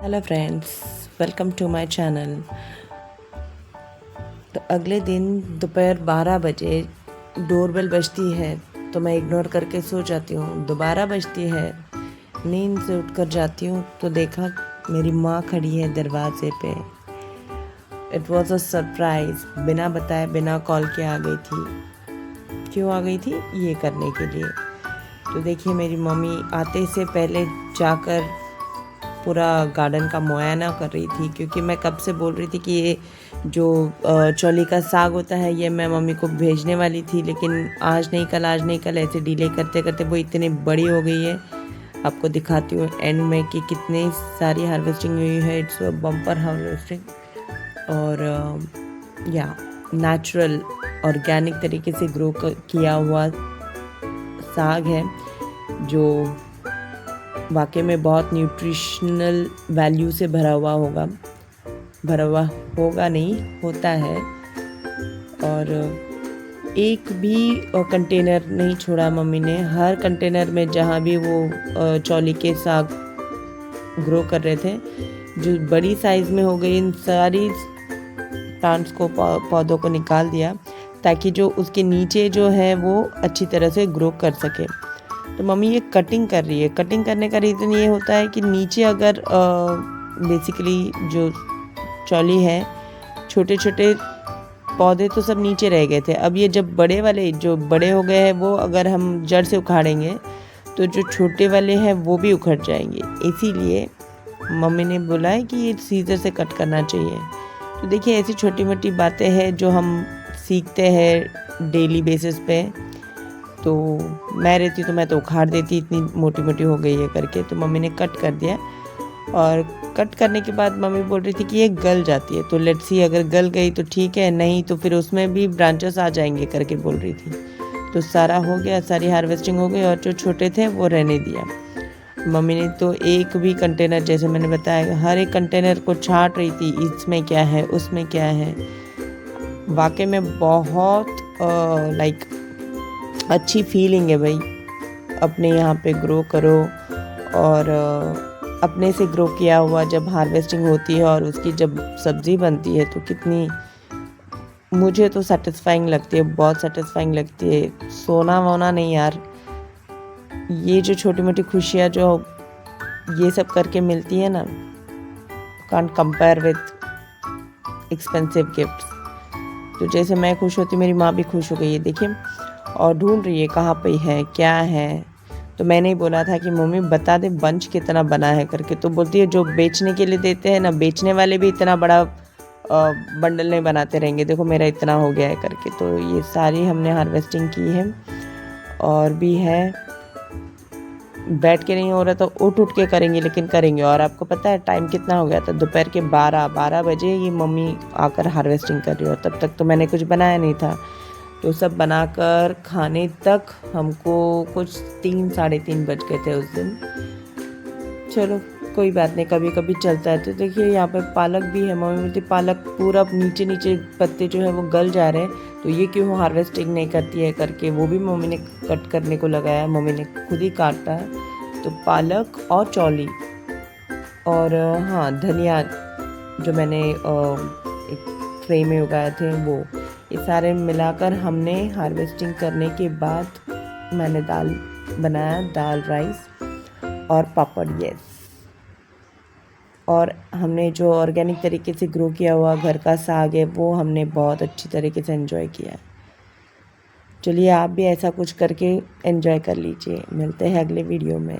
Hello friends, welcome to my channel. तो अगले दिन दोपहर 12 बजे डोरबेल बजती है तो मैं इग्नोर करके सो जाती हूँ। दोबारा बजती है, नींद से उठकर जाती हूँ तो देखा मेरी माँ खड़ी है दरवाजे पे। इट वॉज अ सरप्राइज, बिना बताए बिना कॉल के आ गई थी। क्यों आ गई थी? ये करने के लिए। तो देखिए मेरी मम्मी आते से पहले जाकर पूरा गार्डन का मुआयना कर रही थी, क्योंकि मैं कब से बोल रही थी कि ये जो चौली का साग होता है ये मैं मम्मी को भेजने वाली थी, लेकिन आज नहीं कल ऐसे डिले करते करते वो इतनी बड़ी हो गई है। आपको दिखाती हूँ एंड में कि कितनी सारी हार्वेस्टिंग हुई है। इट्स बम्पर हार्वेस्टिंग और या नेचुरल ऑर्गेनिक तरीके से ग्रो किया हुआ साग है, जो वाकई में बहुत न्यूट्रिशनल वैल्यू से भरा हुआ नहीं होता है। और एक भी कंटेनर नहीं छोड़ा मम्मी ने। हर कंटेनर में जहाँ भी वो चौली के साग ग्रो कर रहे थे, जो बड़ी साइज़ में हो गई, इन सारी प्लांट्स को पौधों को निकाल दिया ताकि जो उसके नीचे जो है वो अच्छी तरह से ग्रो कर सके। तो मम्मी ये कटिंग कर रही है। कटिंग करने का रीज़न ये होता है कि नीचे अगर बेसिकली जो चौली है, छोटे छोटे पौधे तो सब नीचे रह गए थे। अब ये जब बड़े वाले जो बड़े हो गए हैं, वो अगर हम जड़ से उखाड़ेंगे तो जो छोटे वाले हैं वो भी उखड़ जाएंगे। इसीलिए मम्मी ने बोला है कि ये सीजर से कट करना चाहिए। तो देखिए ऐसी छोटी मोटी बातें हैं जो हम सीखते हैं डेली बेसिस पे। तो मैं रहती तो मैं तो उखाड़ देती, इतनी मोटी मोटी हो गई है करके। तो मम्मी ने कट कर दिया, और कट करने के बाद मम्मी बोल रही थी कि ये गल जाती है, तो लेट्स सी, अगर गल गई तो ठीक है, नहीं तो फिर उसमें भी ब्रांचेस आ जाएंगे करके बोल रही थी। तो सारा हो गया, सारी हार्वेस्टिंग हो गई, और जो छोटे थे वो रहने दिया। मम्मी ने तो एक भी कंटेनर, जैसे मैंने बताया, हर एक कंटेनर को छांट रही थी, इसमें क्या है उसमें क्या है। वाकई में बहुत लाइक अच्छी फीलिंग है भाई, अपने यहाँ पे ग्रो करो। और अपने से ग्रो किया हुआ जब हार्वेस्टिंग होती है और उसकी जब सब्ज़ी बनती है तो कितनी, मुझे तो सेटिस्फाइंग लगती है, बहुत सेटिस्फाइंग लगती है। सोना वोना नहीं यार, ये जो छोटी मोटी खुशियाँ जो ये सब करके मिलती है ना, can't compare with expensive gifts. तो जैसे मैं खुश होती, मेरी माँ भी खुश हो गई है, देखिए, और ढूंढ रही है कहाँ पे है, क्या है। तो मैंने ही बोला था कि मम्मी बता दे बंच कितना बना है करके। तो बोलती है जो बेचने के लिए देते हैं ना, बेचने वाले भी इतना बड़ा बंडल नहीं बनाते रहेंगे, देखो मेरा इतना हो गया है करके। तो ये सारी हमने हार्वेस्टिंग की है, और भी है। बैठ के नहीं हो रहा तो उठ के करेंगे, लेकिन करेंगे। और आपको पता है टाइम कितना हो गया था? दोपहर के 12 बजे ये मम्मी आकर हार्वेस्टिंग कर रही हो। तब तक तो मैंने कुछ बनाया नहीं था। तो सब बनाकर खाने तक हमको कुछ 3 साढ़े 3 बज गए थे उस दिन। चलो कोई बात नहीं, कभी कभी चलता है। तो देखिए यहाँ पे पालक भी है। मम्मी बोलती पालक पूरा नीचे नीचे पत्ते जो है वो गल जा रहे हैं, तो ये क्यों हार्वेस्टिंग नहीं करती है करके, वो भी मम्मी ने कट करने को लगाया। मम्मी ने खुद ही काटा है। तो पालक और चौली और हाँ धनिया जो मैंने एक ट्रे में उगाए थे, वो ये सारे मिलाकर हमने हार्वेस्टिंग करने के बाद मैंने दाल बनाया, दाल राइस और पापड़। यस, और हमने जो ऑर्गेनिक तरीके से ग्रो किया हुआ घर का साग है वो हमने बहुत अच्छी तरीके से एंजॉय किया है। चलिए आप भी ऐसा कुछ करके एंजॉय कर लीजिए। मिलते हैं अगले वीडियो में।